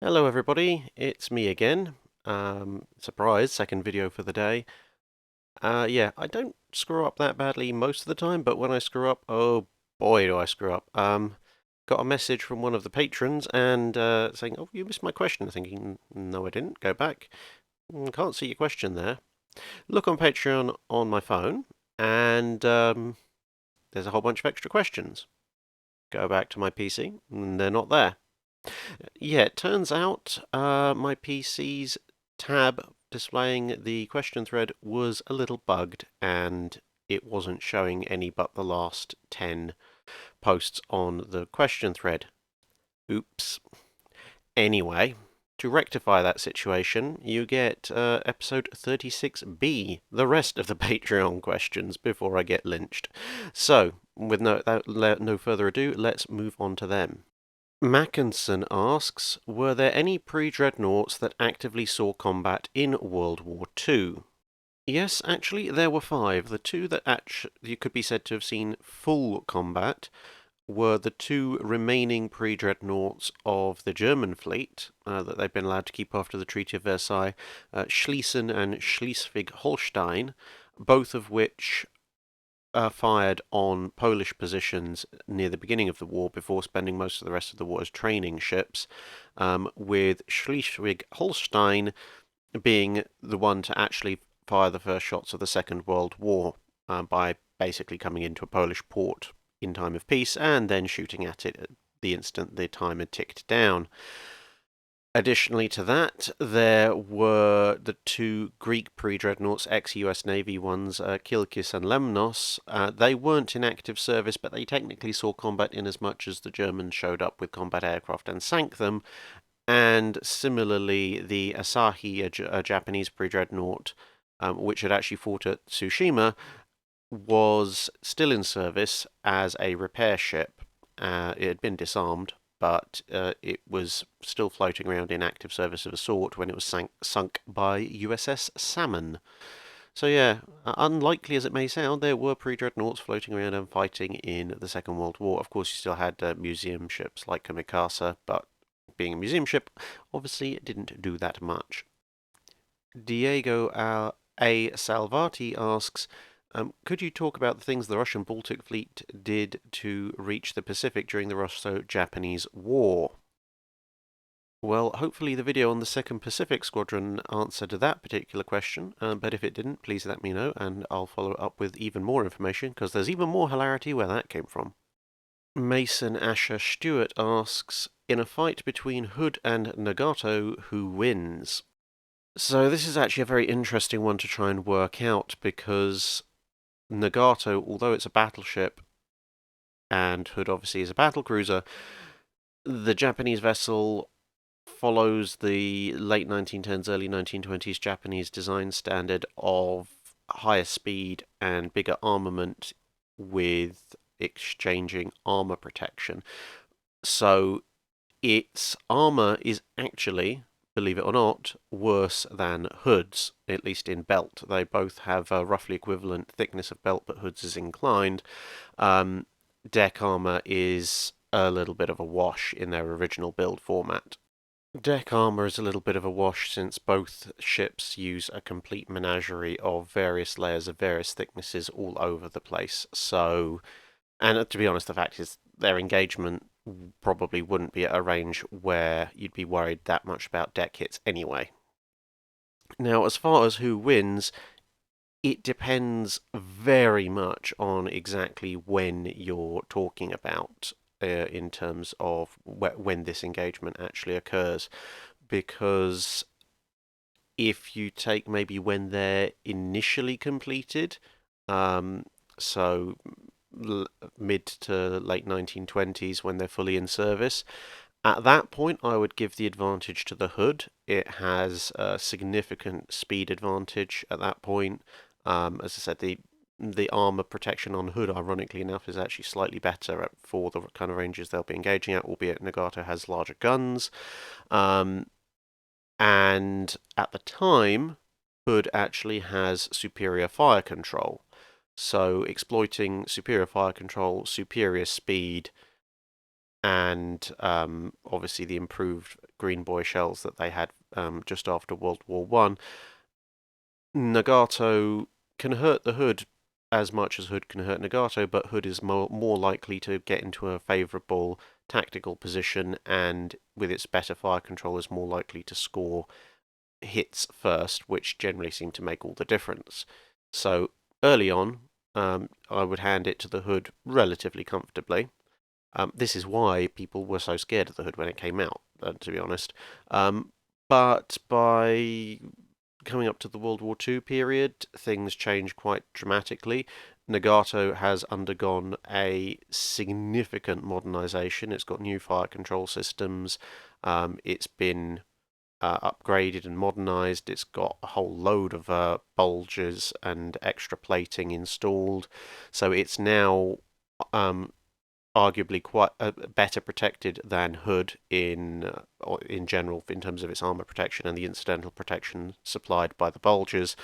Hello everybody, it's me again. Surprise, second video for the day. Yeah, I don't screw up that badly most of the time, but when I screw up, oh boy do I screw up. Got a message from one of the patrons and saying, "Oh, you missed my question." Thinking, no I didn't, go back. Can't see your question there. Look on Patreon on my phone and there's a whole bunch of extra questions. Go back to my PC and they're not there. Yeah, it turns out my PC's tab displaying the question thread was a little bugged and it wasn't showing any but the last 10 posts on the question thread. Oops. Anyway, to rectify that situation, you get episode 36B, the rest of the Patreon questions before I get lynched. So, with no further ado, let's move on to them. Mackinson asks, were there any pre-dreadnoughts that actively saw combat in World War II? Yes, actually, there were 5. The 2 that you could be said to have seen full combat were the 2 remaining pre-dreadnoughts of the German fleet that they've been allowed to keep after the Treaty of Versailles, Schlesien and Schleswig-Holstein, both of which fired on Polish positions near the beginning of the war before spending most of the rest of the war as training ships, with Schleswig-Holstein being the one to actually fire the first shots of the Second World War by basically coming into a Polish port in time of peace and then shooting at it at the instant the time had ticked down. Additionally to that, there were the 2 Greek pre-dreadnoughts, ex-US Navy ones, Kilkis and Lemnos. They weren't in active service, but they technically saw combat in as much as the Germans showed up with combat aircraft and sank them. And similarly, the Asahi, a Japanese pre-dreadnought, which had actually fought at Tsushima, was still in service as a repair ship. It had been disarmed, but it was still floating around in active service of a sort when it was sunk by USS Salmon. So yeah, unlikely as it may sound, there were pre-dreadnoughts floating around and fighting in the Second World War. Of course, you still had museum ships like Kamikaze, but being a museum ship, obviously it didn't do that much. Diego A. Salvati asks, could you talk about the things the Russian Baltic Fleet did to reach the Pacific during the Russo-Japanese War? Well, hopefully the video on the 2nd Pacific Squadron answered that particular question, but if it didn't, please let me know and I'll follow up with even more information, because there's even more hilarity where that came from. Mason Asher Stewart asks, in a fight between Hood and Nagato, who wins? So this is actually a very interesting one to try and work out, because Nagato, although it's a battleship, and Hood obviously is a battlecruiser, the Japanese vessel follows the late 1910s, early 1920s Japanese design standard of higher speed and bigger armament with exchanging armor protection. So its armor is actually, believe it or not, worse than Hood's, at least in belt. They both have a roughly equivalent thickness of belt, but Hood's is inclined. Deck armor is a little bit of a wash in their original build format. Deck armor is a little bit of a wash since both ships use a complete menagerie of various layers of various thicknesses all over the place. So, and to be honest, the fact is their engagement probably wouldn't be at a range where you'd be worried that much about deck hits anyway. Now, as far as who wins, it depends very much on exactly when you're talking about in terms of when this engagement actually occurs. Because if you take maybe when they're initially completed, so mid to late 1920s when they're fully in service, at that point I would give the advantage to the Hood. It has a significant speed advantage at that point. As I said, the armor protection on Hood, ironically enough, is actually slightly better for the kind of ranges they'll be engaging at, albeit Nagato has larger guns. And at the time, Hood actually has superior fire control. So exploiting superior fire control, superior speed, and obviously the improved Green Boy shells that they had just after World War One, Nagato can hurt the Hood as much as Hood can hurt Nagato, but Hood is more likely to get into a favourable tactical position, and with its better fire control is more likely to score hits first, which generally seem to make all the difference. So early on, I would hand it to the Hood relatively comfortably. This is why people were so scared of the Hood when it came out, to be honest. But by coming up to the World War II period, things change quite dramatically. Nagato has undergone a significant modernization. It's got new fire control systems. It's been upgraded and modernized. It's got a whole load of bulges and extra plating installed. So it's now arguably quite better protected than Hood in general in terms of its armor protection and the incidental protection supplied by the bulges.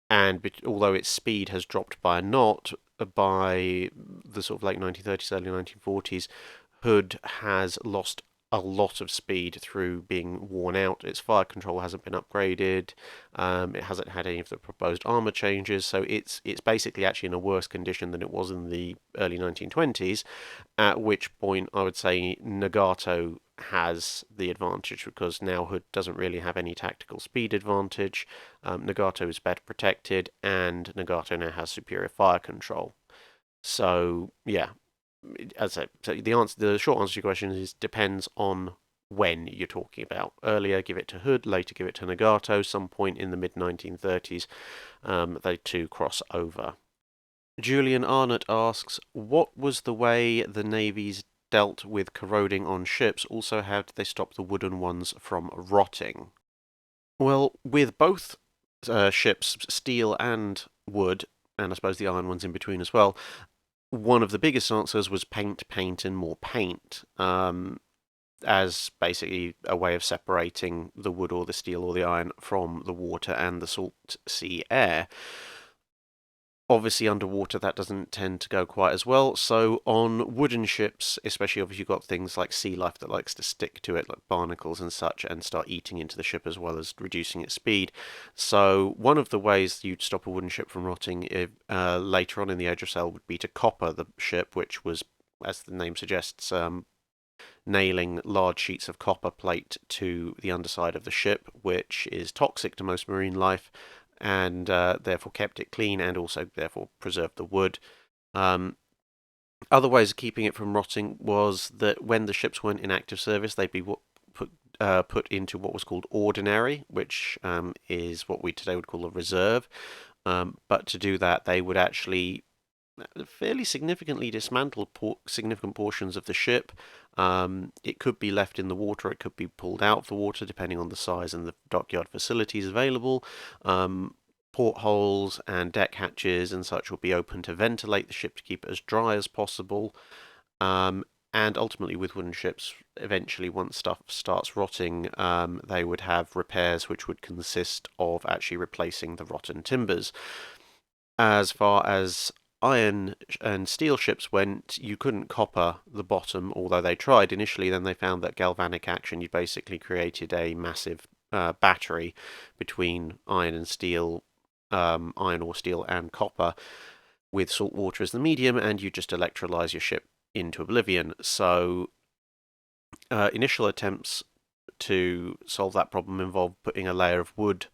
And although its speed has dropped by a knot by the sort of late 1930s, early 1940s, Hood has lost a lot of speed through being worn out. Its fire control hasn't been upgraded. It hasn't had any of the proposed armor changes, so it's basically actually in a worse condition than it was in the early 1920s. At which point, I would say Nagato has the advantage because now Hood doesn't really have any tactical speed advantage. Nagato is better protected, and Nagato now has superior fire control. So yeah, as I say, so the short answer to your question is depends on when you're talking about. Earlier, give it to Hood. Later, give it to Nagato. Some point in the mid 1930s, they two cross over. Julian Arnott asks, what was the way the navies dealt with corroding on ships? Also, how did they stop the wooden ones from rotting? Well, with both ships, steel and wood, and I suppose the iron ones in between as well, one of the biggest answers was paint, paint, and more paint, as basically a way of separating the wood or the steel or the iron from the water and the salt sea air. Obviously, underwater that doesn't tend to go quite as well. So on wooden ships, especially if you've got things like sea life that likes to stick to it, like barnacles and such, and start eating into the ship as well as reducing its speed. So one of the ways you'd stop a wooden ship from rotting later on in the Age of Sail would be to copper the ship, which was, as the name suggests, nailing large sheets of copper plate to the underside of the ship, which is toxic to most marine life, and therefore kept it clean and also therefore preserved the wood. Other ways of keeping it from rotting was that when the ships weren't in active service, they'd be put into what was called ordinary, which is what we today would call a reserve. But to do that, they would actually fairly significantly dismantle significant portions of the ship. It could be left in the water, it could be pulled out of the water, depending on the size and the dockyard facilities available. Portholes and deck hatches and such will be open to ventilate the ship to keep it as dry as possible. And ultimately, with wooden ships, eventually, once stuff starts rotting, they would have repairs which would consist of actually replacing the rotten timbers. As far as iron and steel ships went, you couldn't copper the bottom, although they tried initially. Then they found that galvanic action, you basically created a massive battery between iron and steel, iron or steel and copper, with salt water as the medium, and you just electrolyze your ship into oblivion. So initial attempts to solve that problem involved putting a layer of wood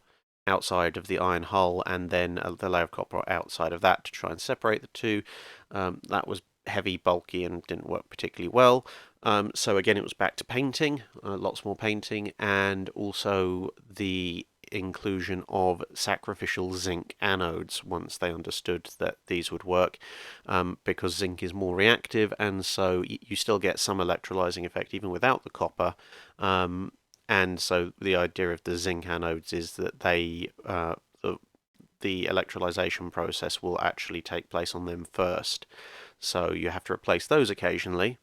outside of the iron hull and then the layer of copper outside of that to try and separate the two. That was heavy, bulky, and didn't work particularly well. So again, it was back to painting, lots more painting, and also the inclusion of sacrificial zinc anodes once they understood that these would work, because zinc is more reactive, and so you still get some electrolyzing effect even without the copper. And so the idea of the zinc anodes is that the electrolyzation process will actually take place on them first. So you have to replace those occasionally.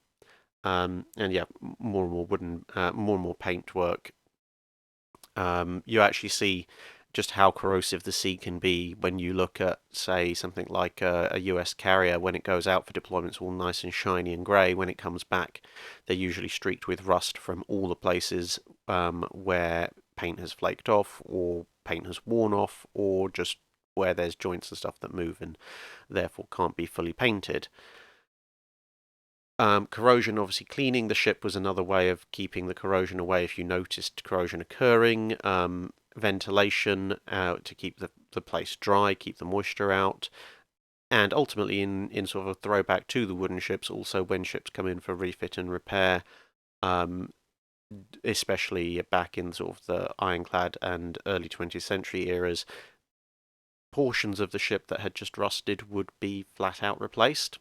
And yeah, more and more paint work. You actually see just how corrosive the sea can be when you look at, say, something like a US carrier. When it goes out for deployments, all nice and shiny and grey. When it comes back, they're usually streaked with rust from all the places where paint has flaked off, or paint has worn off, or just where there's joints and stuff that move and therefore can't be fully painted. Corrosion, obviously cleaning the ship was another way of keeping the corrosion away if you noticed corrosion occurring. Ventilation to keep the place dry, keep the moisture out. And ultimately, in sort of a throwback to the wooden ships, also when ships come in for refit and repair, especially back in sort of the ironclad and early 20th century eras, portions of the ship that had just rusted would be flat out replaced.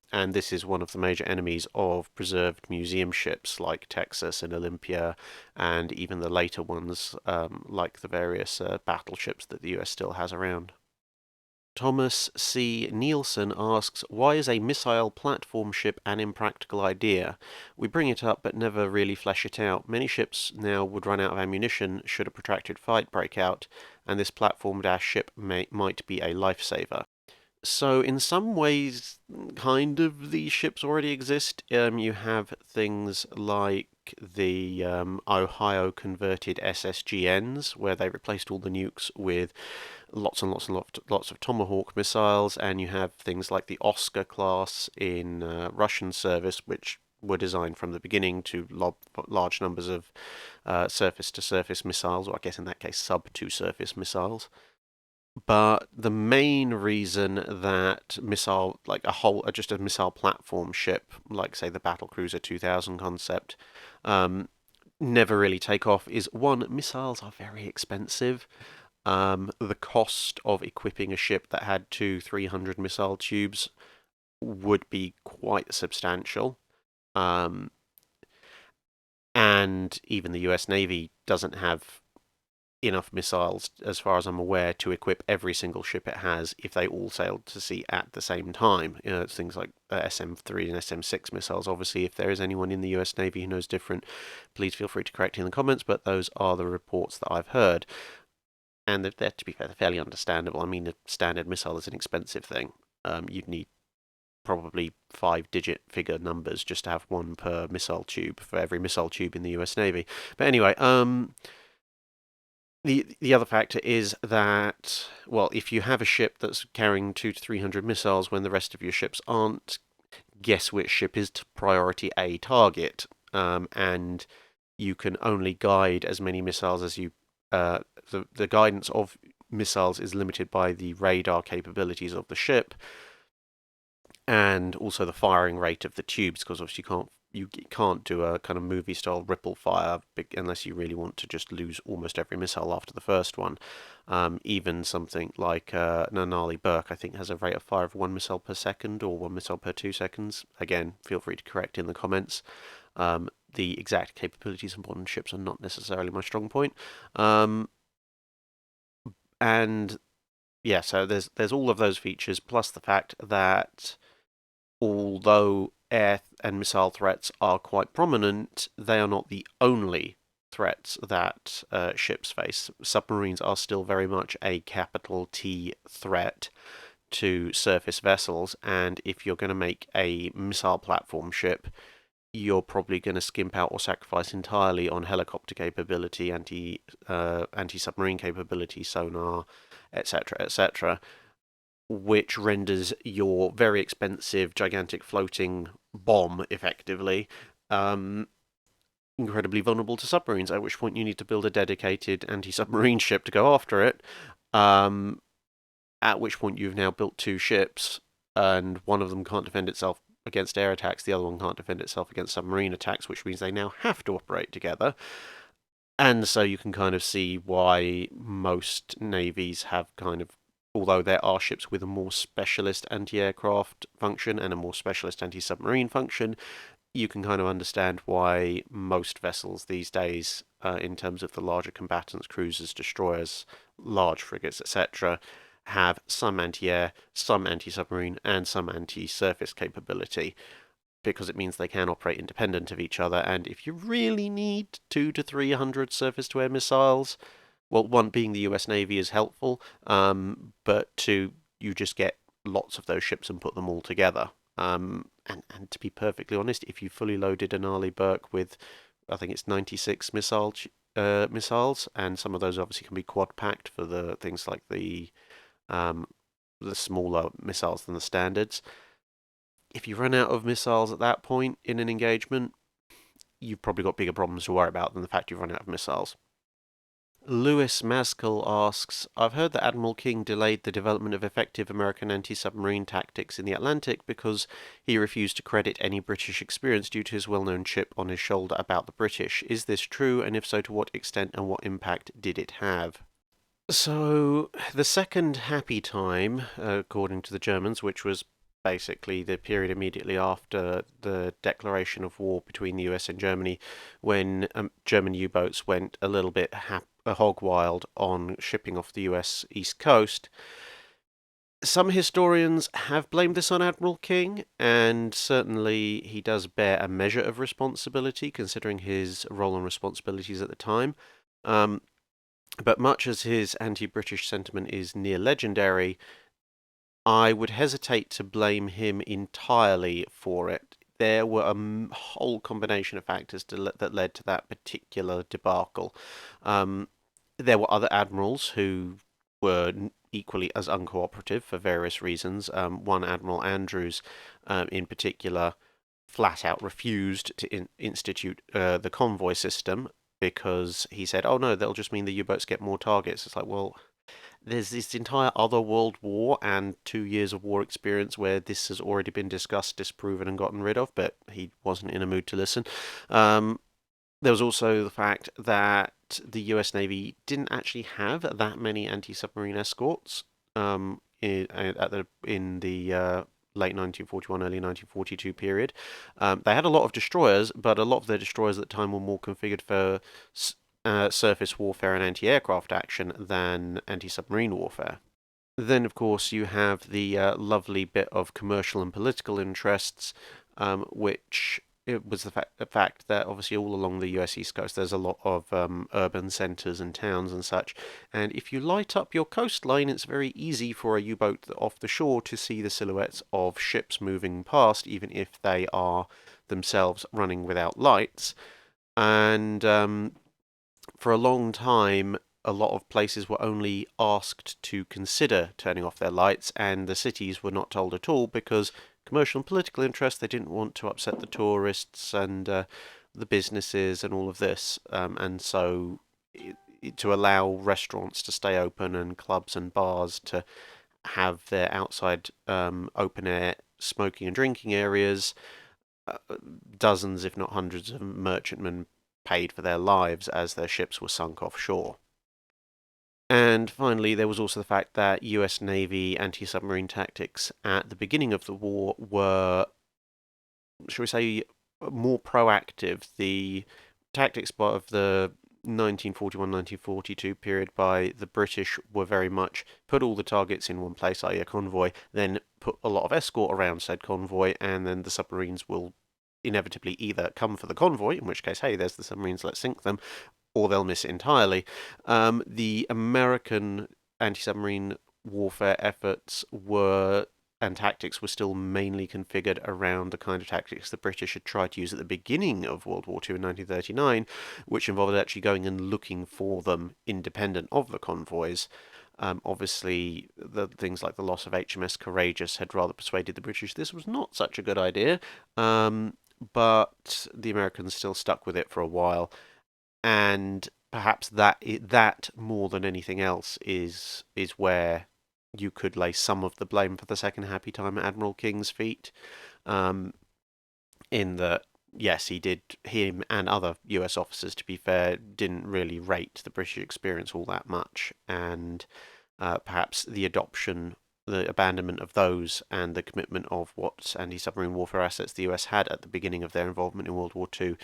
And this is one of the major enemies of preserved museum ships like Texas and Olympia, and even the later ones like the various battleships that the US still has around. Thomas C. Nielsen asks, why is a missile platform ship an impractical idea? We bring it up but never really flesh it out. Many ships now would run out of ammunition should a protracted fight break out, and this platform-ship might be a lifesaver. So in some ways, kind of, these ships already exist. You have things like the Ohio converted SSGNs, where they replaced all the nukes with lots and lots of Tomahawk missiles, and you have things like the Oscar class in Russian service, which were designed from the beginning to lob large numbers of surface-to-surface missiles, or I guess in that case sub-to-surface missiles. But the main reason that missile, like just a missile platform ship, like say the Battlecruiser 2000 concept, never really take off is one, missiles are very expensive. The cost of equipping a ship that had 300 missile tubes would be quite substantial. And even the US Navy doesn't have enough missiles, as far as I'm aware, to equip every single ship it has if they all sailed to sea at the same time. It's things like SM-3 and SM-6 missiles. Obviously, if there is anyone in the US Navy who knows different, please feel free to correct in the comments, but those are the reports that I've heard. And they're, to be fair, fairly understandable. I mean, a standard missile is an expensive thing. You'd need probably 5-digit figure numbers just to have one per missile tube for every missile tube in the US Navy. But anyway, the other factor is that, well, if you have a ship that's carrying 200 to 300 missiles when the rest of your ships aren't, guess which ship is priority A target, and you can only guide as many missiles as you. The guidance of missiles is limited by the radar capabilities of the ship, and also the firing rate of the tubes, because obviously you can't do a kind of movie style ripple fire unless you really want to just lose almost every missile after the first one. Even something like Nanali Burke, I think, has a rate of fire of 1 missile per second or 1 missile per 2 seconds. Again, feel free to correct in the comments. The exact capabilities of modern ships are not necessarily my strong point. And yeah, so there's all of those features, plus the fact that although air and missile threats are quite prominent, they are not the only threats that ships face. Submarines are still very much a capital T threat to surface vessels, and if you're going to make a missile platform ship, you're probably going to skimp out or sacrifice entirely on helicopter capability, anti-submarine capability, sonar, etc., etc., which renders your very expensive, gigantic floating bomb, effectively, incredibly vulnerable to submarines, at which point you need to build a dedicated anti-submarine ship to go after it, at which point you've now built 2 ships, and one of them can't defend itself against air attacks, the other one can't defend itself against submarine attacks, which means they now have to operate together. And so you can kind of see why most navies have kind of, although there are ships with a more specialist anti-aircraft function and a more specialist anti-submarine function, you can kind of understand why most vessels these days, in terms of the larger combatants, cruisers, destroyers, large frigates, etc., have some anti-air, some anti-submarine, and some anti-surface capability, because it means they can operate independent of each other. And if you really need 200 to 300 surface-to-air missiles, Well, one, being the US Navy is helpful, but two, you just get lots of those ships and put them all together. And to be perfectly honest, if you fully loaded an Arleigh Burke with, I think it's 96 missiles, and some of those obviously can be quad packed for the things like um, the smaller missiles than the standards. If you run out of missiles at that point in an engagement, you've probably got bigger problems to worry about than the fact you've run out of missiles. Lewis Maskell asks, I've heard that Admiral King delayed the development of effective American anti-submarine tactics in the Atlantic because he refused to credit any British experience due to his well-known chip on his shoulder about the British. Is this true, and if so, to what extent and what impact did it have? So, the second happy time, according to the Germans, which was basically the period immediately after the declaration of war between the US and Germany, when German U-boats went a little bit hog wild on shipping off the US East Coast. Some historians have blamed this on Admiral King, and certainly he does bear a measure of responsibility considering his role and responsibilities at the time. Um, but much as his anti-British sentiment is near legendary, I would hesitate to blame him entirely for it. There were a whole combination of factors that led to that particular debacle. Um, there were other admirals who were equally as uncooperative for various reasons. One Admiral Andrews, in particular, flat out refused to institute the convoy system because he said, "Oh no, that'll just mean the U-boats get more targets." It's like, well, there's this entire other world war and 2 years of war experience where this has already been discussed, disproven, and gotten rid of, but he wasn't in a mood to listen. Um, there was also the fact that the US Navy didn't actually have that many anti-submarine escorts in the late 1941, early 1942 period. They had a lot of destroyers, but a lot of their destroyers at the time were more configured for surface warfare and anti-aircraft action than anti-submarine warfare. Then, of course, you have the lovely bit of commercial and political interests, which it was the fact that obviously all along the US East Coast there's a lot of urban centres and towns and such, and if you light up your coastline, it's very easy for a U-boat off the shore to see the silhouettes of ships moving past, even if they are themselves running without lights. And for a long time, a lot of places were only asked to consider turning off their lights, and the cities were not told at all because commercial and political interest, they didn't want to upset the tourists and the businesses and all of this. And so to allow restaurants to stay open and clubs and bars to have their outside open air smoking and drinking areas, dozens, if not hundreds, of merchantmen paid for their lives as their ships were sunk offshore. And finally, there was also the fact that US Navy anti-submarine tactics at the beginning of the war were, shall we say, more proactive. The tactics of the 1941-1942 period by the British were very much put all the targets in one place, i.e. a convoy, then put a lot of escort around said convoy, and then the submarines will inevitably either come for the convoy, in which case, hey, there's the submarines, let's sink them, or they'll miss it entirely. The American anti-submarine warfare efforts were and tactics were still mainly configured around the kind of tactics the British had tried to use at the beginning of World War II in 1939, which involved actually going and looking for them independent of the convoys. Obviously, the things like the loss of HMS Courageous had rather persuaded the British this was not such a good idea, but the Americans still stuck with it for a while, and perhaps that more than anything else is where you could lay some of the blame for the second happy time at Admiral King's feet. Um, in that, yes, him and other US officers, to be fair, didn't really rate the British experience all that much, and perhaps the abandonment of those and the commitment of what anti-submarine warfare assets the US had at the beginning of their involvement in World War II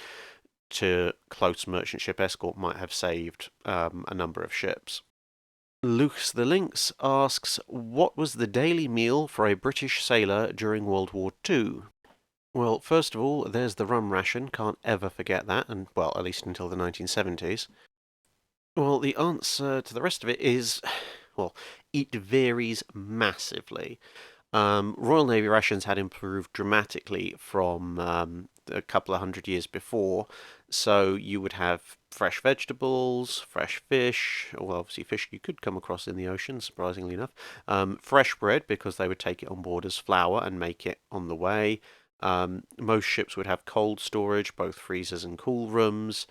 to close merchant ship escort might have saved a number of ships. Luce the Lynx asks, what was the daily meal for a British sailor during World War II? Well, first of all, there's the rum ration. Can't ever forget that, and well, at least until the 1970s. Well, the answer to the rest of it is, well, it varies massively. Royal Navy rations had improved dramatically from a couple of hundred years before, so you would have fresh vegetables, fresh fish. Well, obviously, fish you could come across in the ocean, surprisingly enough. Fresh bread because they would take it on board as flour and make it on the way. Most ships would have cold storage, both freezers and cool rooms.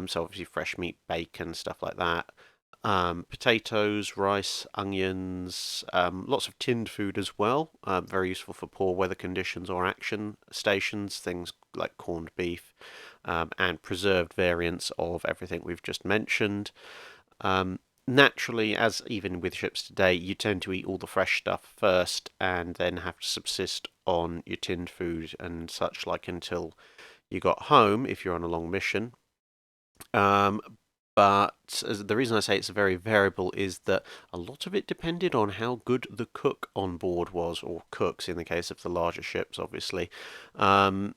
So obviously, fresh meat, bacon, stuff like that. Potatoes, rice, onions, lots of tinned food as well. Very useful for poor weather conditions or action stations, things like corned beef, and preserved variants of everything we've just mentioned. Naturally, as even with ships today, you tend to eat all the fresh stuff first and then have to subsist on your tinned food and such like until you got home if you're on a long mission. Um, but the reason I say it's very variable is that a lot of it depended on how good the cook on board was, or cooks in the case of the larger ships, obviously. Um,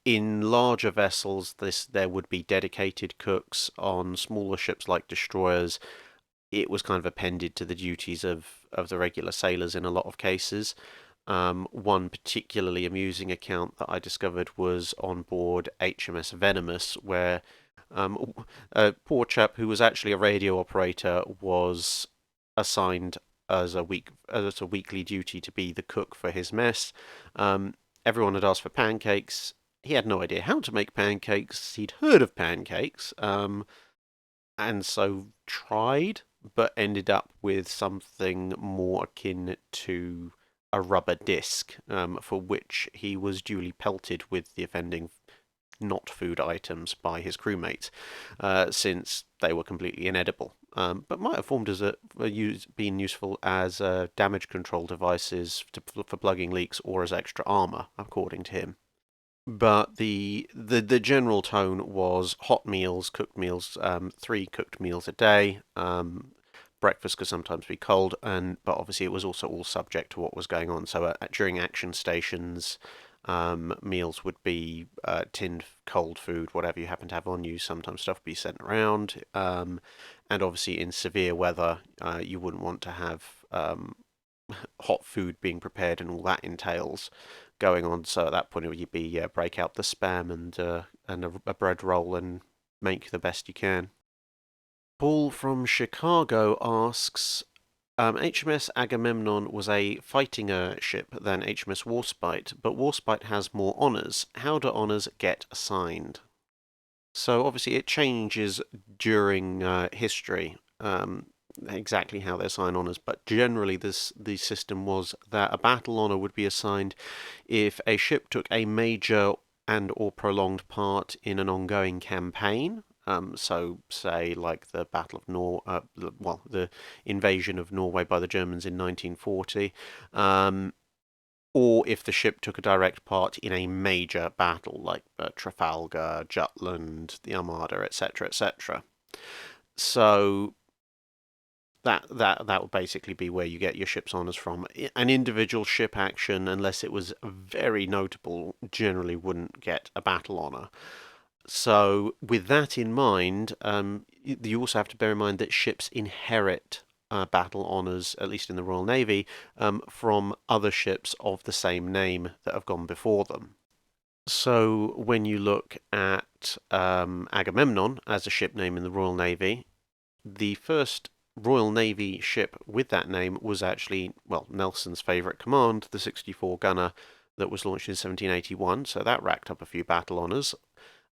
in larger vessels, there would be dedicated cooks. On smaller ships like destroyers, it was kind of appended to the duties of the regular sailors in a lot of cases. One particularly amusing account that I discovered was on board HMS Venomous, where a poor chap who was actually a radio operator was assigned as a weekly duty to be the cook for his mess. Everyone had asked for pancakes. He had no idea how to make pancakes. He'd heard of pancakes, and so tried, but ended up with something more akin to a rubber disc, for which he was duly pelted with the offending not food items by his crewmates, since they were completely inedible. But might have formed as been useful as damage control devices for plugging leaks or as extra armor, according to him. But the general tone was hot meals, cooked meals, 3 cooked meals a day. Breakfast could sometimes be cold, but obviously it was also all subject to what was going on. So during action stations, meals would be tinned cold food, whatever you happen to have on you. Sometimes stuff would be sent around, and obviously in severe weather, you wouldn't want to have hot food being prepared and all that entails going on. So at that point, it would be break out the spam and a bread roll and make the best you can. Paul from Chicago asks, HMS Agamemnon was a fighting ship than HMS Warspite, but Warspite has more honours. How do honours get assigned? So obviously it changes during history, exactly how they assign honours, but generally the system was that a battle honour would be assigned if a ship took a major and or prolonged part in an ongoing campaign. So, say like the Battle of the invasion of Norway by the Germans in 1940, or if the ship took a direct part in a major battle like Trafalgar, Jutland, the Armada, etc., etc. So that would basically be where you get your ship's honours from. An individual ship action, unless it was very notable, generally wouldn't get a battle honour. So, with that in mind, you also have to bear in mind that ships inherit battle honours, at least in the Royal Navy, from other ships of the same name that have gone before them. So, when you look at Agamemnon as a ship name in the Royal Navy, the first Royal Navy ship with that name was actually, well, Nelson's favourite command, the 64 gunner that was launched in 1781, so that racked up a few battle honours.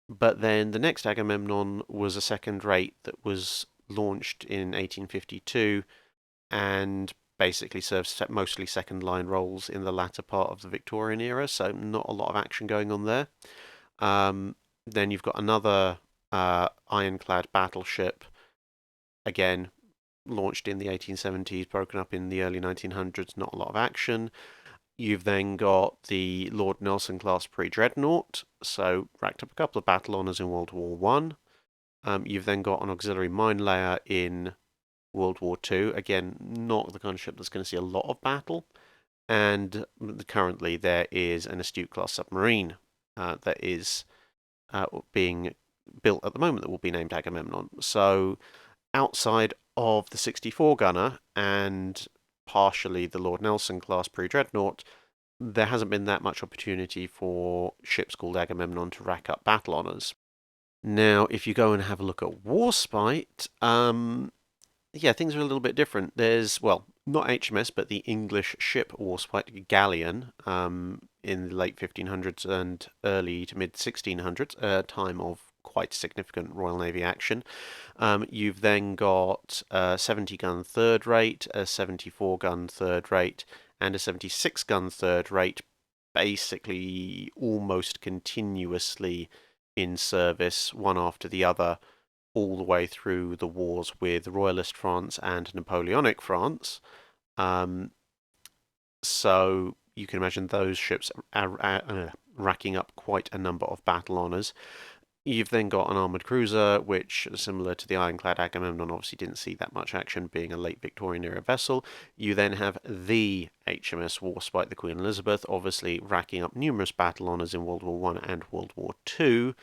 But then the next Agamemnon was a second rate that was launched in 1852 and basically serves mostly second line roles in the latter part of the Victorian era, so not a lot of action going on there. Then you've got another ironclad battleship, again launched in the 1870s, broken up in the early 1900s, not a lot of action. You've then got the Lord Nelson class pre-dreadnought, so racked up a couple of battle honours in World War One. You've then got an auxiliary mine layer in World War Two. Again, not the kind of ship that's going to see a lot of battle. And currently there is an Astute class submarine that is being built at the moment that will be named Agamemnon. So outside of the 64 gunner and partially the Lord Nelson class pre-dreadnought, there hasn't been that much opportunity for ships called Agamemnon to rack up battle honours. Now, if you go and have a look at Warspite, yeah, things are a little bit different. There's, well, not HMS, but the English ship Warspite galleon in the late 1500s and early to mid 1600s, a time of quite significant Royal Navy action. You've then got a 70-gun third rate, a 74-gun third rate, and a 76-gun third rate, basically almost continuously in service, one after the other, all the way through the wars with Royalist France and Napoleonic France. So you can imagine those ships are racking up quite a number of battle honours. You've then got an armoured cruiser, which, similar to the ironclad Agamemnon, obviously didn't see that much action, being a late Victorian era vessel. You then have the HMS Warspite, the Queen Elizabeth, obviously racking up numerous battle honours in World War One and World War Two.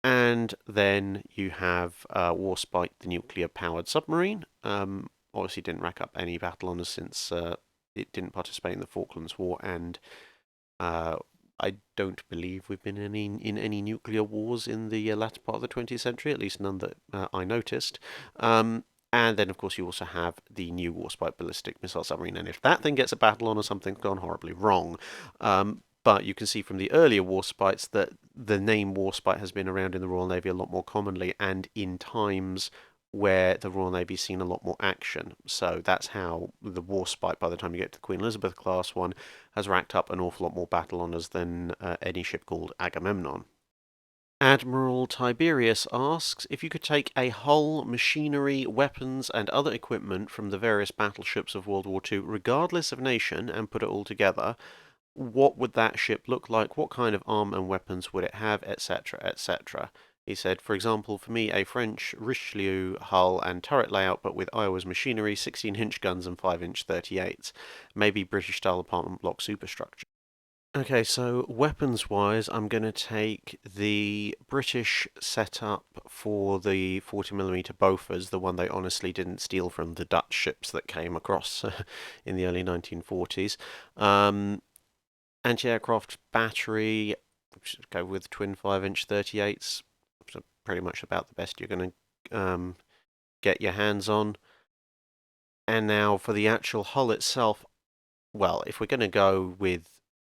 And then you have Warspite, the nuclear-powered submarine. Obviously didn't rack up any battle honours since it didn't participate in the Falklands War, and I don't believe we've been in any nuclear wars in the latter part of the 20th century, at least none that I noticed. And then, of course, you also have the new Warspite ballistic missile submarine, and if that thing gets a battle honour, something's gone horribly wrong. But you can see from the earlier Warspites that the name Warspite has been around in the Royal Navy a lot more commonly, and in times where the Royal Navy's seen a lot more action. So that's how the Warspite, by the time you get to the Queen Elizabeth class one, has racked up an awful lot more battle honours than any ship called Agamemnon. Admiral Tiberius asks, if you could take a hull, machinery, weapons, and other equipment from the various battleships of World War II, regardless of nation, and put it all together, what would that ship look like? What kind of arm and weapons would it have, etc., etc.? He said, for example, for me, a French Richelieu hull and turret layout, but with Iowa's machinery, 16-inch guns and 5-inch 38s. Maybe British-style apartment block superstructure. Okay, so weapons-wise, I'm going to take the British setup for the 40mm Bofors, the one they honestly didn't steal from the Dutch ships that came across in the early 1940s. Anti-aircraft battery, should go with twin 5-inch 38s. So pretty much about the best you're going to get your hands on. And now for the actual hull itself, well, if we're going to go with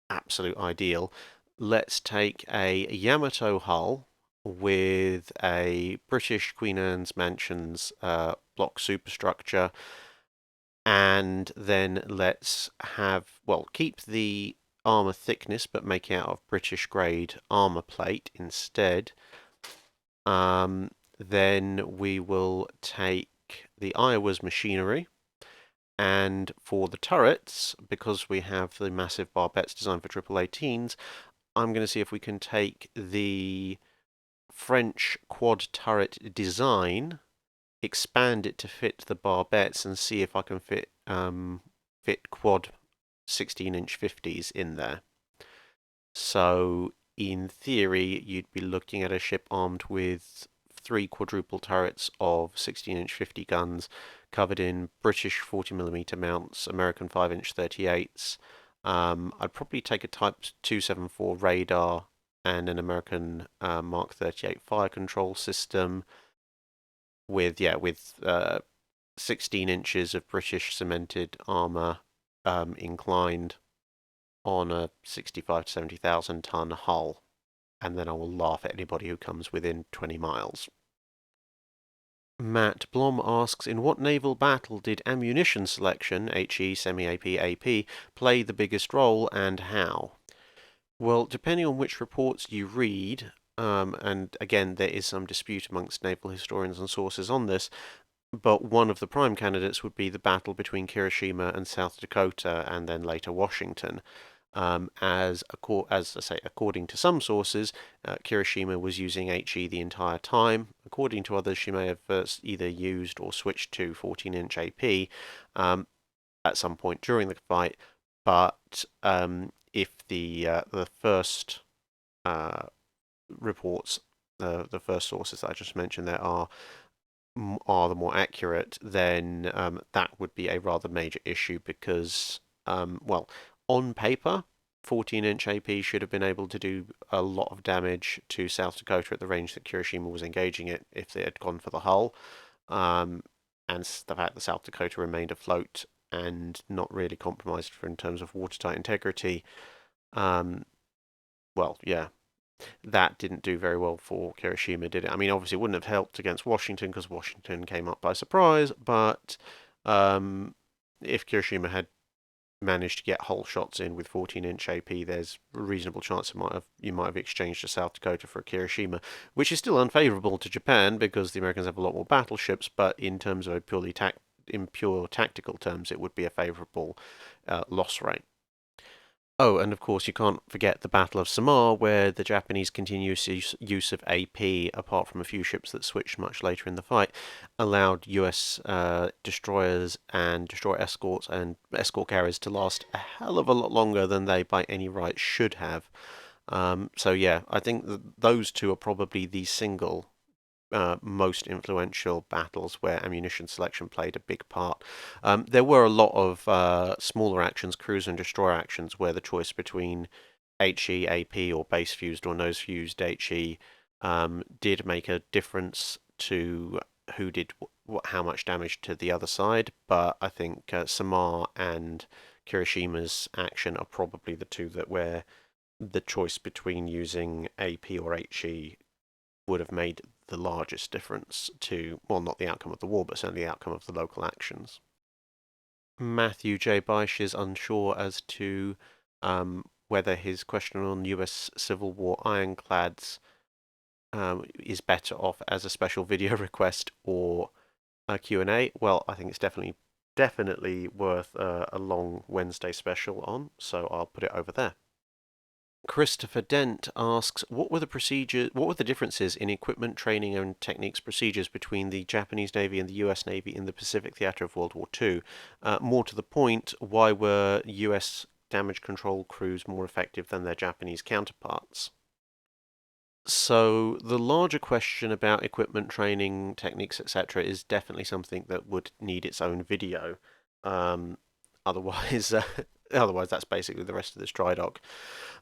absolute ideal, let's take a Yamato hull with a British Queen Anne's Mansions block superstructure, and then let's have, well, keep the armour thickness but make it out of British grade armour plate instead. Then we will take the Iowa's machinery, and for the turrets, because we have the massive barbettes designed for 1818s, I'm going to see if we can take the French quad turret design, expand it to fit the barbettes, and see if I can fit quad 16-inch 50s in there. So in theory, you'd be looking at a ship armed with 3 quadruple turrets of 16-inch 50 guns, covered in British 40mm mounts, American 5-inch 38s. I'd probably take a Type 274 radar and an American Mark 38 fire control system with 16 inches of British cemented armour inclined on a 65 to 70,000 ton hull, and then I will laugh at anybody who comes within 20 miles. Matt Blom asks, in what naval battle did ammunition selection, HE, semi-AP, AP, play the biggest role, and how? Well, depending on which reports you read, and again, there is some dispute amongst naval historians and sources on this, but one of the prime candidates would be the battle between Hiroshima and South Dakota, and then later Washington. As I say, according to some sources, Hiroshima was using HE the entire time. According to others, she may have either used or switched to 14-inch AP at some point during the fight. But if the first reports the first sources that I just mentioned there are the more accurate, then that would be a rather major issue because, well, on paper, 14-inch AP should have been able to do a lot of damage to South Dakota at the range that Kirishima was engaging it if they had gone for the hull. Um, and the fact that South Dakota remained afloat and not really compromised in terms of watertight integrity, um, well, yeah, that didn't do very well for Kirishima, did it? I mean, obviously, it wouldn't have helped against Washington because Washington came up by surprise. But um, if Kirishima had managed to get hull shots in with 14-inch AP, there's a reasonable chance you might have exchanged a South Dakota for a Kirishima, which is still unfavourable to Japan because the Americans have a lot more battleships. But in terms of in pure tactical terms, it would be a favourable loss rate. Oh, and of course, you can't forget the Battle of Samar, where the Japanese continuous use of AP, apart from a few ships that switched much later in the fight, allowed US destroyers and destroyer escorts and escort carriers to last a hell of a lot longer than they by any right should have. So yeah, I think those two are probably the single most influential battles where ammunition selection played a big part. There were a lot of smaller actions, cruise and destroyer actions, where the choice between HE, AP, or base fused or nose fused HE did make a difference to who did how much damage to the other side. But I think Samar and Kirishima's action are probably the two that where the choice between using AP or HE would have made the largest difference to, well, not the outcome of the war, but certainly the outcome of the local actions. Matthew J. Beisch is unsure as to whether his question on US Civil War ironclads is better off as a special video request or a Q&A. Well, I think it's definitely worth a long Wednesday special on, so I'll put it over there. Christopher Dent asks, what were the differences in equipment, training, and techniques procedures between the Japanese Navy and the US Navy in the Pacific theater of World War II? More to the point, why were US damage control crews more effective than their Japanese counterparts? So the larger question about equipment, training, techniques, etc., is definitely something that would need its own video. Um, otherwise, otherwise that's basically the rest of this Drydock.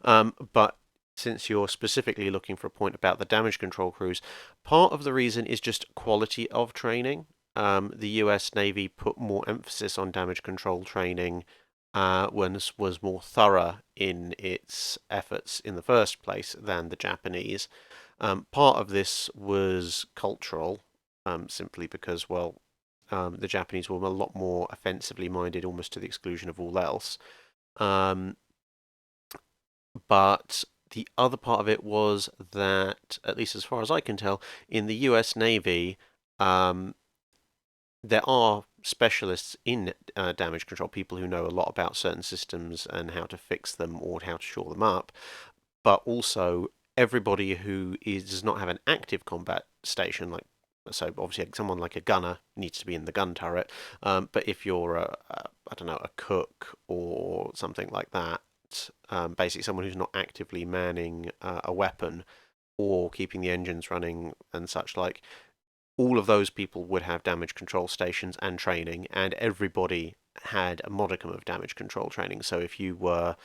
But since you're specifically looking for a point about the damage control crews, part of the reason is just quality of training. The US Navy put more emphasis on damage control training when it was more thorough in its efforts in the first place than the Japanese. Part of this was cultural, simply because, well, the Japanese were a lot more offensively minded, almost to the exclusion of all else. But the other part of it was that, at least as far as I can tell, in the US Navy, there are specialists in damage control, people who know a lot about certain systems and how to fix them or how to shore them up, but also everybody who does not have an active combat station, like so obviously someone like a gunner needs to be in the gun turret, but if you're I don't know, a cook or something like that, basically someone who's not actively manning a weapon or keeping the engines running and such like, all of those people would have damage control stations and training, and everybody had a modicum of damage control training. So if you were,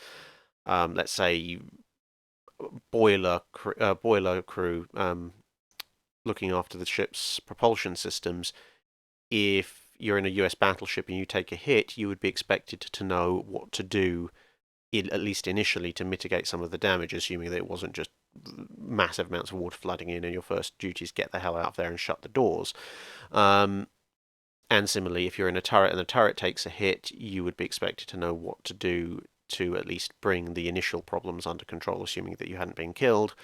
let's say, boiler crew looking after the ship's propulsion systems, if you're in a US battleship and you take a hit, you would be expected to know what to do, at least initially, to mitigate some of the damage, assuming that it wasn't just massive amounts of water flooding in and your first duty is get the hell out of there and shut the doors. And similarly, if you're in a turret and the turret takes a hit, you would be expected to know what to do to at least bring the initial problems under control, assuming that you hadn't been killed,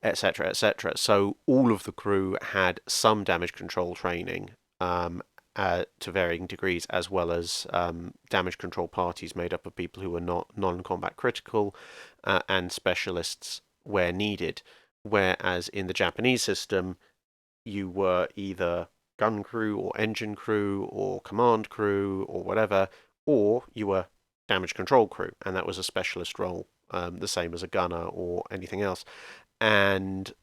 etc., etc. So all of the crew had some damage control training to varying degrees, as well as damage control parties made up of people who were not non-combat critical and specialists where needed. Whereas in the Japanese system, you were either gun crew or engine crew or command crew or whatever, or you were damage control crew, and that was a specialist role, the same as a gunner or anything else. And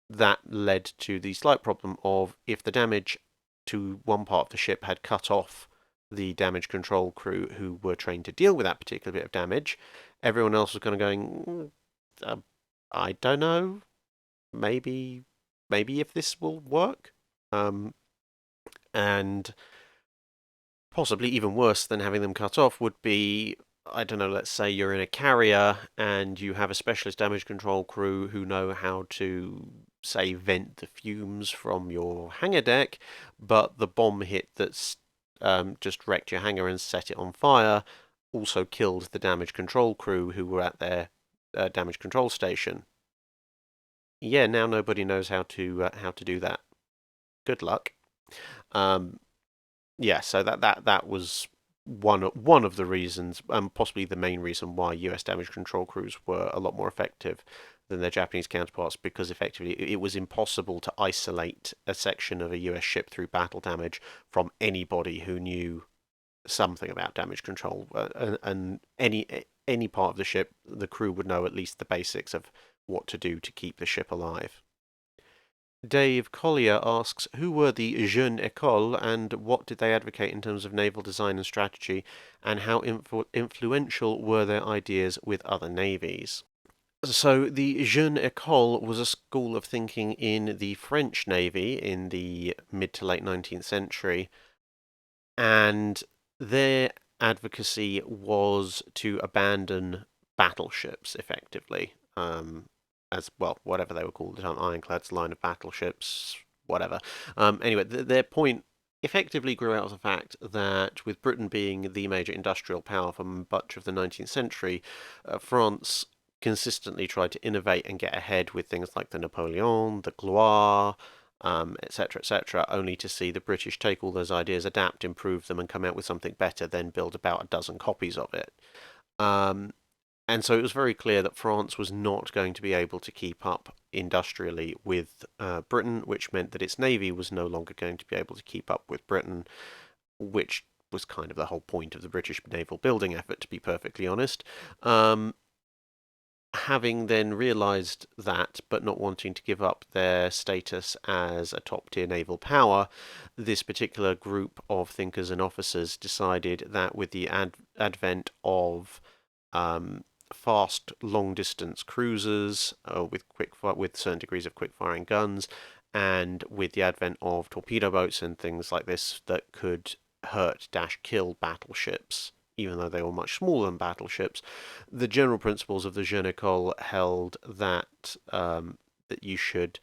that led to the slight problem of if the damage to one part of the ship had cut off the damage control crew who were trained to deal with that particular bit of damage, everyone else was kind of going, I don't know, maybe if this will work. And possibly even worse than having them cut off would be, I don't know, let's say you're in a carrier and you have a specialist damage control crew who know how to, say, vent the fumes from your hangar deck, but the bomb hit that's just wrecked your hangar and set it on fire also killed the damage control crew who were at their damage control station. Yeah, now nobody knows how to do that. Good luck. Um, yeah, so that was one of the reasons, possibly the main reason why US damage control crews were a lot more effective than their Japanese counterparts, because effectively it was impossible to isolate a section of a US ship through battle damage from anybody who knew something about damage control, and any part of the ship, the crew would know at least the basics of what to do to keep the ship alive. Dave Collier asks, who were the Jeune Ecole and what did they advocate in terms of naval design and strategy, and how influential were their ideas with other navies? So, the Jeune Ecole was a school of thinking in the French Navy in the mid to late 19th century, and their advocacy was to abandon battleships effectively. As well, whatever they were called at the time, ironclads, line of battleships, whatever. Anyway, their point effectively grew out of the fact that with Britain being the major industrial power for much of the 19th century, France consistently tried to innovate and get ahead with things like the Napoleon, the Gloire, etc., only to see the British take all those ideas, adapt, improve them, and come out with something better, then build about a dozen copies of it. And so it was very clear that France was not going to be able to keep up industrially with Britain, which meant that its navy was no longer going to be able to keep up with Britain, which was kind of the whole point of the British naval building effort, to be perfectly honest. Having then realised that, but not wanting to give up their status as a top-tier naval power, this particular group of thinkers and officers decided that with the advent of fast long-distance cruisers with certain degrees of quick-firing guns, and with the advent of torpedo boats and things like this that could hurt-kill battleships, even though they were much smaller than battleships, the general principles of the Jeune Ecole held that that you should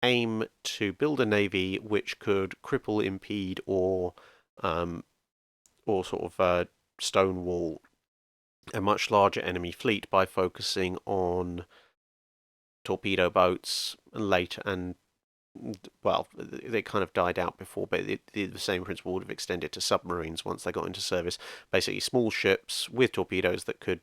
aim to build a navy which could cripple, impede, or sort of stonewall a much larger enemy fleet by focusing on torpedo boats later, and well, they kind of died out before, but the same principle would have extended to submarines once they got into service. Basically, small ships with torpedoes that could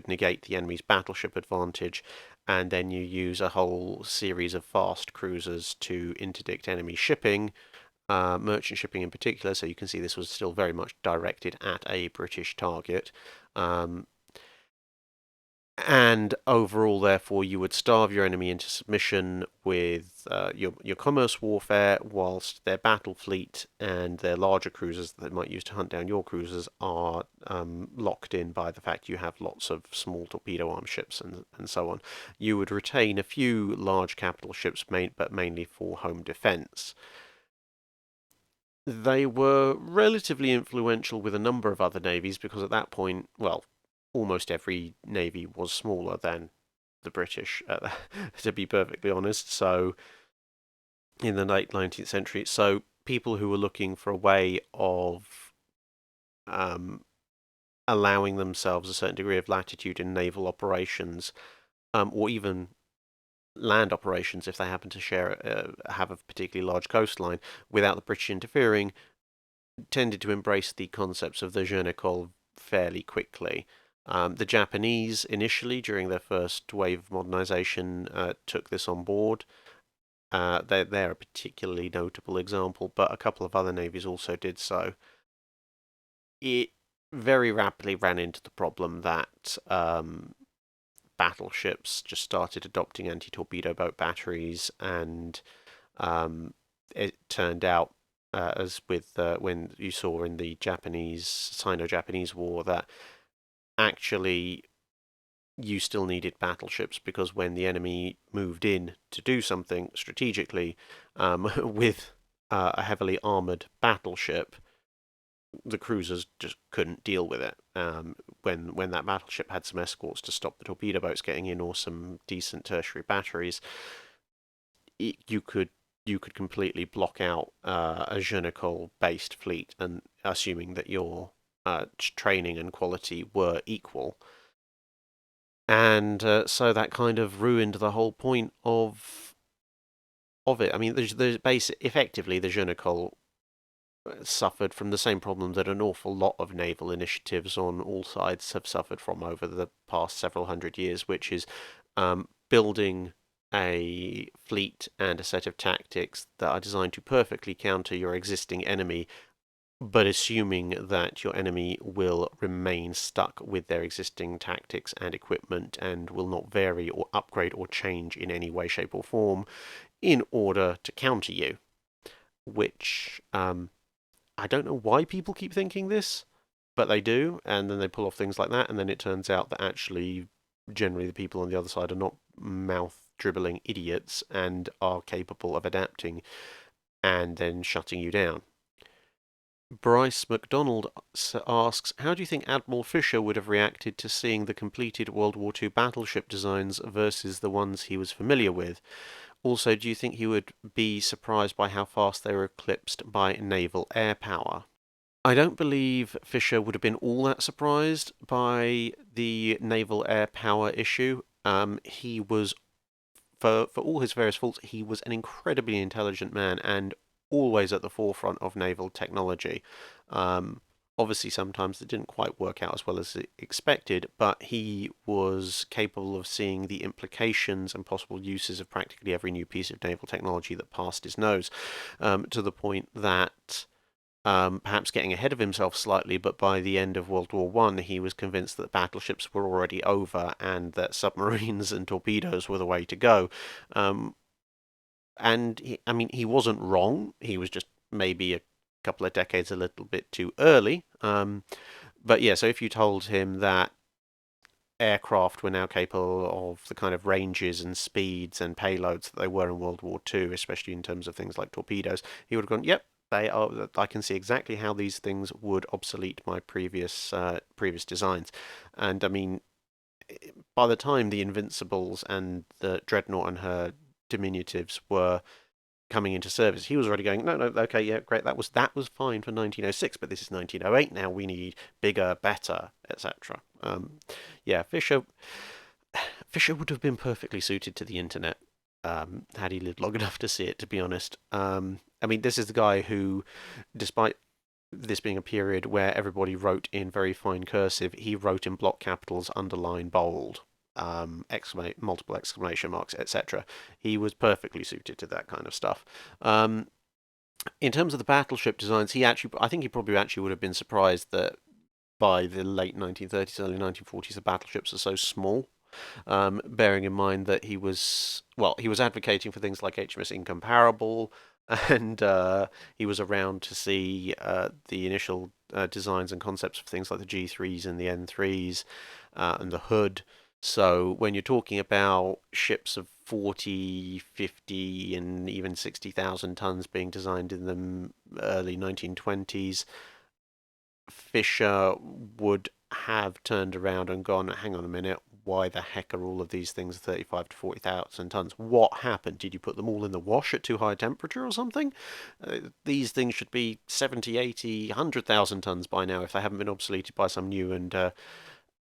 negate the enemy's battleship advantage, and then you use a whole series of fast cruisers to interdict enemy shipping, merchant shipping in particular. So you can see this was still very much directed at a British target. And overall, therefore, you would starve your enemy into submission with your commerce warfare, whilst their battle fleet and their larger cruisers that they might use to hunt down your cruisers are locked in by the fact you have lots of small torpedo armed ships and so on. You would retain a few large capital ships, but mainly for home defence. They were relatively influential with a number of other navies because at that point, well, almost every navy was smaller than the British, to be perfectly honest. So, in the late 19th century, so people who were looking for a way of allowing themselves a certain degree of latitude in naval operations, or even land operations if they happen to have a particularly large coastline, without the British interfering, tended to embrace the concepts of the Jeune Ecole fairly quickly. The Japanese, initially, during their first wave of modernization, took this on board. They're a particularly notable example, but a couple of other navies also did so. It very rapidly ran into the problem that battleships just started adopting anti-torpedo boat batteries, and it turned out, as with when you saw in the Sino-Japanese War, that actually you still needed battleships, because when the enemy moved in to do something strategically with a heavily armored battleship, the cruisers just couldn't deal with it. When that battleship had some escorts to stop the torpedo boats getting in, or some decent tertiary batteries, you could completely block out a Jeune Ecole based fleet, and assuming that your training and quality were equal. And so that kind of ruined the whole point of it. I mean, effectively, the Jeune Ecole suffered from the same problem that an awful lot of naval initiatives on all sides have suffered from over the past several hundred years, which is building a fleet and a set of tactics that are designed to perfectly counter your existing enemy, but assuming that your enemy will remain stuck with their existing tactics and equipment and will not vary or upgrade or change in any way, shape, or form in order to counter you. Which, I don't know why people keep thinking this, but they do, and then they pull off things like that, and then it turns out that actually, generally, the people on the other side are not mouth-dribbling idiots and are capable of adapting and then shutting you down. Bryce MacDonald asks, how do you think Admiral Fisher would have reacted to seeing the completed World War II battleship designs versus the ones he was familiar with? Also, do you think he would be surprised by how fast they were eclipsed by naval air power? I don't believe Fisher would have been all that surprised by the naval air power issue. He was, for all his various faults, he was an incredibly intelligent man and always at the forefront of naval technology. Obviously, sometimes it didn't quite work out as well as expected, but he was capable of seeing the implications and possible uses of practically every new piece of naval technology that passed his nose, to the point that perhaps getting ahead of himself slightly, but by the end of World War I, he was convinced that battleships were already over and that submarines and torpedoes were the way to go. And he wasn't wrong. He was just maybe a couple of decades a little bit too early. But yeah, so if you told him that aircraft were now capable of the kind of ranges and speeds and payloads that they were in World War II, especially in terms of things like torpedoes, he would have gone, "Yep, they are. I can see exactly how these things would obsolete my previous designs." And I mean, by the time the Invincibles and the Dreadnought and her diminutives were coming into service, he was already going, no, okay, yeah, great, that was fine for 1906, but this is 1908 now. We need bigger, better, etc. Yeah, Fisher would have been perfectly suited to the internet, had he lived long enough to see it, to be honest. I mean, this is the guy who, despite this being a period where everybody wrote in very fine cursive, he wrote in block capitals, underline, bold, multiple exclamation marks, etc. He was perfectly suited to that kind of stuff. In terms of the battleship designs, I think he probably actually would have been surprised that by the late 1930s, early 1940s, the battleships are so small. Bearing in mind that he was advocating for things like HMS Incomparable, and he was around to see the initial designs and concepts for things like the G3s and the N3s and the Hood. So when you're talking about ships of 40, 50, and even 60,000 tons being designed in the early 1920s, Fisher would have turned around and gone, hang on a minute, why the heck are all of these things 35 to 40,000 tons? What happened? Did you put them all in the wash at too high a temperature or something? These things should be 70, 80, 100,000 tons by now if they haven't been obsoleted by some new and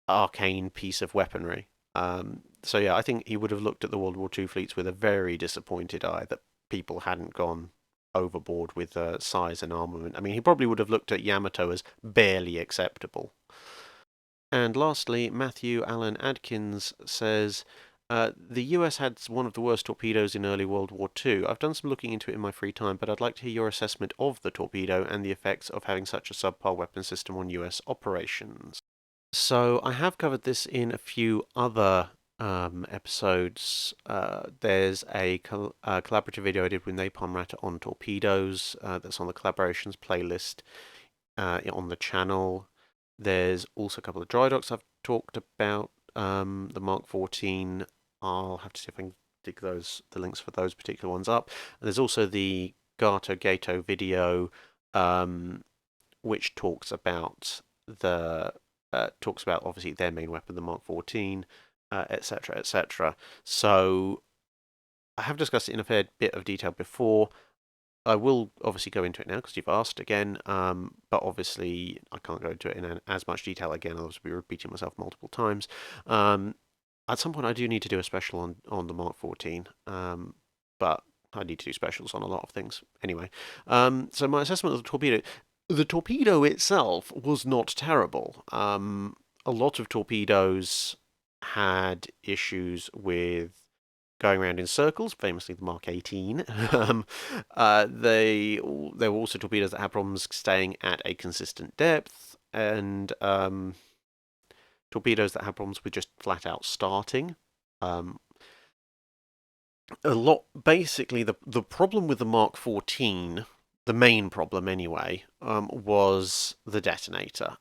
arcane piece of weaponry. So yeah, I think he would have looked at the World War II fleets with a very disappointed eye that people hadn't gone overboard with size and armament. I mean, he probably would have looked at Yamato as barely acceptable. And lastly, Matthew Allen Adkins says, the US had one of the worst torpedoes in early World War II. I've done some looking into it in my free time, but I'd like to hear your assessment of the torpedo and the effects of having such a subpar weapon system on US operations. So I have covered this in a few other episodes. There's a collaborative video I did with Napalm Rat on torpedoes that's on the collaborations playlist on the channel. There's also a couple of Drydocks I've talked about. The Mark 14. I'll have to see if I can dig the links for those particular ones up. And there's also the Gato video, which talks about obviously their main weapon, the Mark 14, etc., etc. So I have discussed it in a fair bit of detail before. I will obviously go into it now because you've asked again, but obviously I can't go into it in as much detail again. I'll be repeating myself multiple times. At some point, I do need to do a special on the Mark 14, but I need to do specials on a lot of things anyway. So my assessment of the torpedo itself was not terrible. A lot of torpedoes had issues with going around in circles, famously the Mark 18. There were also torpedoes that had problems staying at a consistent depth, and torpedoes that had problems with just flat out starting. Basically, the problem with the Mark 14, the main problem anyway, was the detonator.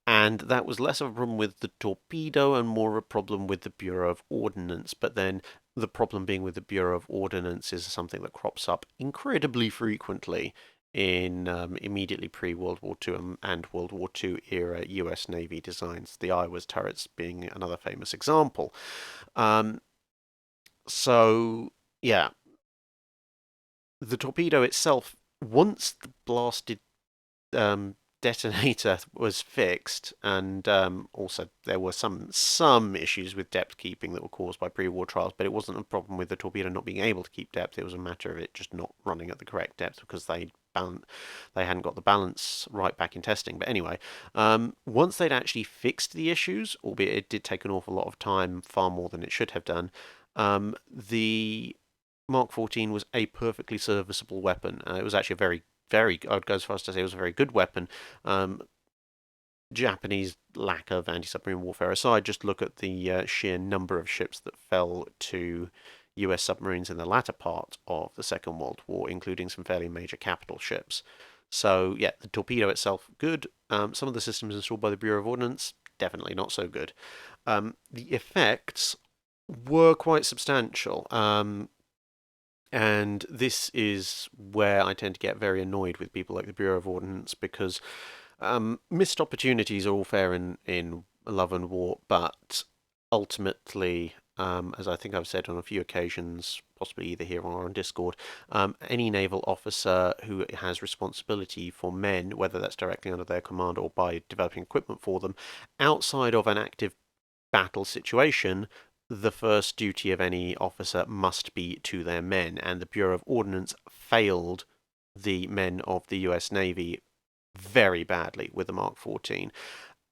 And that was less of a problem with the torpedo and more a problem with the Bureau of Ordnance. But then the problem being with the Bureau of Ordnance is something that crops up incredibly frequently in immediately pre-World War II and World War II era US Navy designs, the Iowa's turrets being another famous example. So, yeah, the torpedo itself, once the blasted detonator was fixed, and also there were some issues with depth keeping that were caused by pre-war trials, but it wasn't a problem with the torpedo not being able to keep depth. It was a matter of it just not running at the correct depth because they hadn't got the balance right back in testing. But anyway, once they'd actually fixed the issues, albeit it did take an awful lot of time, far more than it should have done, the Mark 14 was a perfectly serviceable weapon. It was actually a I'd go as far as to say it was a very good weapon. Japanese lack of anti-submarine warfare aside, just look at the sheer number of ships that fell to US submarines in the latter part of the Second World War, including some fairly major capital ships. So, yeah, the torpedo itself, good. Some of the systems installed by the Bureau of Ordnance, definitely not so good. The effects were quite substantial. And this is where I tend to get very annoyed with people like the Bureau of Ordnance because missed opportunities are all fair in love and war, but ultimately, as I think I've said on a few occasions, possibly either here or on Discord, any naval officer who has responsibility for men, whether that's directly under their command or by developing equipment for them, outside of an active battle situation, the first duty of any officer must be to their men, and the Bureau of Ordnance failed the men of the US Navy very badly with the Mark 14.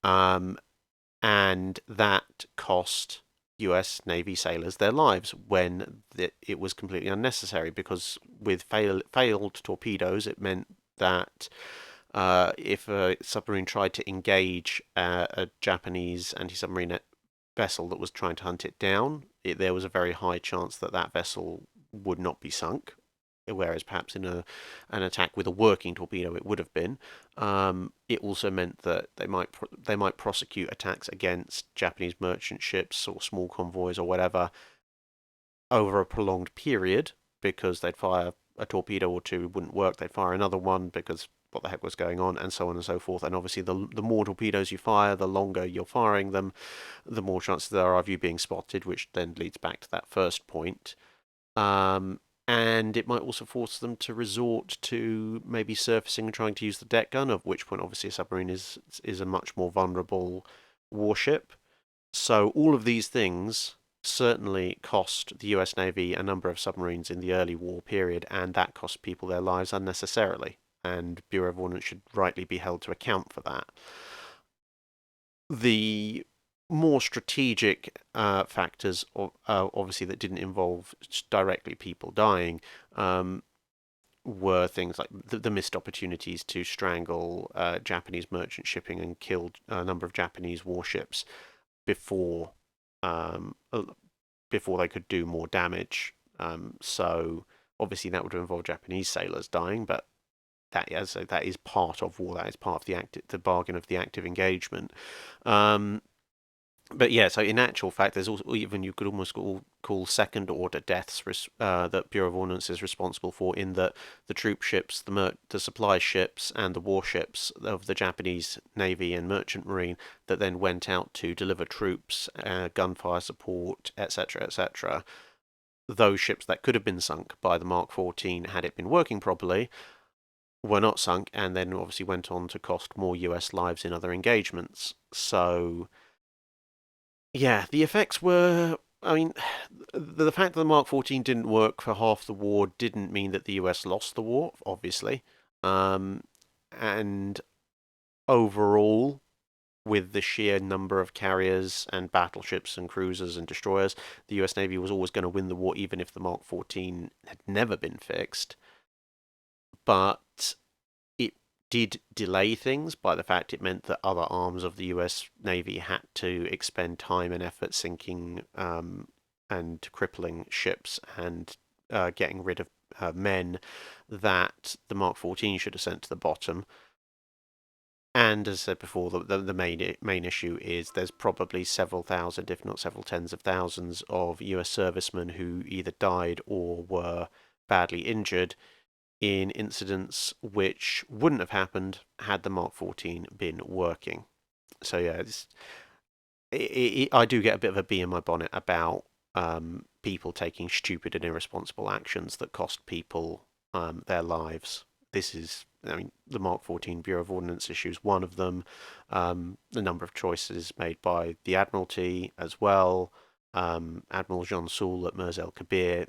And that cost US Navy sailors their lives when it was completely unnecessary, because with failed torpedoes, it meant that if a submarine tried to engage a Japanese anti-submarine vessel that was trying to hunt it down, there was a very high chance that that vessel would not be sunk, whereas perhaps in an attack with a working torpedo it would have been. It also meant that they might prosecute attacks against Japanese merchant ships or small convoys or whatever over a prolonged period, because they'd fire a torpedo or two, wouldn't work, they'd fire another one because what the heck was going on, and so on and so forth. And obviously, the more torpedoes you fire, the longer you're firing them, the more chances there are of you being spotted, which then leads back to that first point. And it might also force them to resort to maybe surfacing and trying to use the deck gun, of which point obviously a submarine is a much more vulnerable warship. So all of these things certainly cost the US Navy a number of submarines in the early war period, and that cost people their lives unnecessarily. And Bureau of Ordnance should rightly be held to account for that. The more strategic factors, obviously, that didn't involve directly people dying, were things like the missed opportunities to strangle Japanese merchant shipping and kill a number of Japanese warships, before before they could do more damage. So obviously that would involve Japanese sailors dying, but that is part of war. That is part of the bargain of the active engagement. But yeah, so in actual fact, there's also even you could almost call second order deaths that Bureau of Ordnance is responsible for, in that the troop ships, the supply ships, and the warships of the Japanese Navy and Merchant Marine that then went out to deliver troops, gunfire support, etc., etc. Those ships that could have been sunk by the Mark 14 had it been working properly were not sunk, and then obviously went on to cost more US lives in other engagements. So yeah, the effects were. I mean, the fact that the Mark 14 didn't work for half the war didn't mean that the US lost the war, obviously. Um, and overall, with the sheer number of carriers and battleships and cruisers and destroyers, the US Navy was always going to win the war, even if the Mark 14 had never been fixed. But it did delay things by the fact it meant that other arms of the US Navy had to expend time and effort sinking and crippling ships and getting rid of men that the Mark 14 should have sent to the bottom. And as I said before, the main issue is there's probably several thousand, if not several tens of thousands, of US servicemen who either died or were badly injured in incidents which wouldn't have happened had the Mark 14 been working. So yeah, I do get a bit of a bee in my bonnet about people taking stupid and irresponsible actions that cost people their lives. This is, I mean, the Mark 14 Bureau of Ordnance issue is one of them. The number of choices made by the Admiralty as well. Admiral Jean Ecole at Mers El Kabir.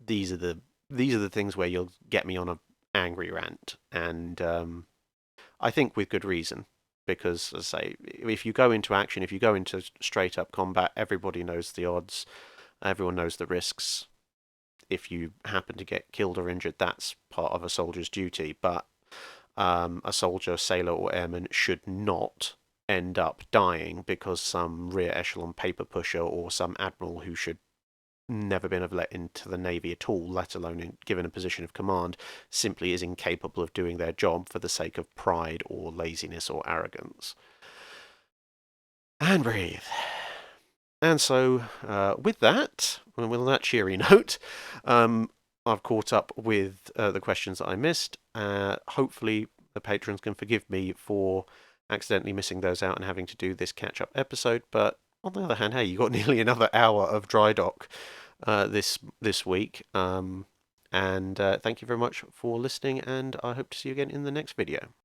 These are the things where you'll get me on an angry rant, and I think with good reason. Because, as I say, if you go into action, if you go into straight up combat, everybody knows the odds, everyone knows the risks. If you happen to get killed or injured, that's part of a soldier's duty. But a soldier, sailor, or airman should not end up dying because some rear echelon paper pusher or some admiral who should never been let into the Navy at all, let alone given a position of command, simply is incapable of doing their job for the sake of pride or laziness or arrogance. And breathe. And so, with that, with that cheery note, I've caught up with the questions that I missed. Hopefully, the patrons can forgive me for accidentally missing those out and having to do this catch-up episode. But on the other hand, hey, you got nearly another hour of Drydock this week. And thank you very much for listening, and I hope to see you again in the next video.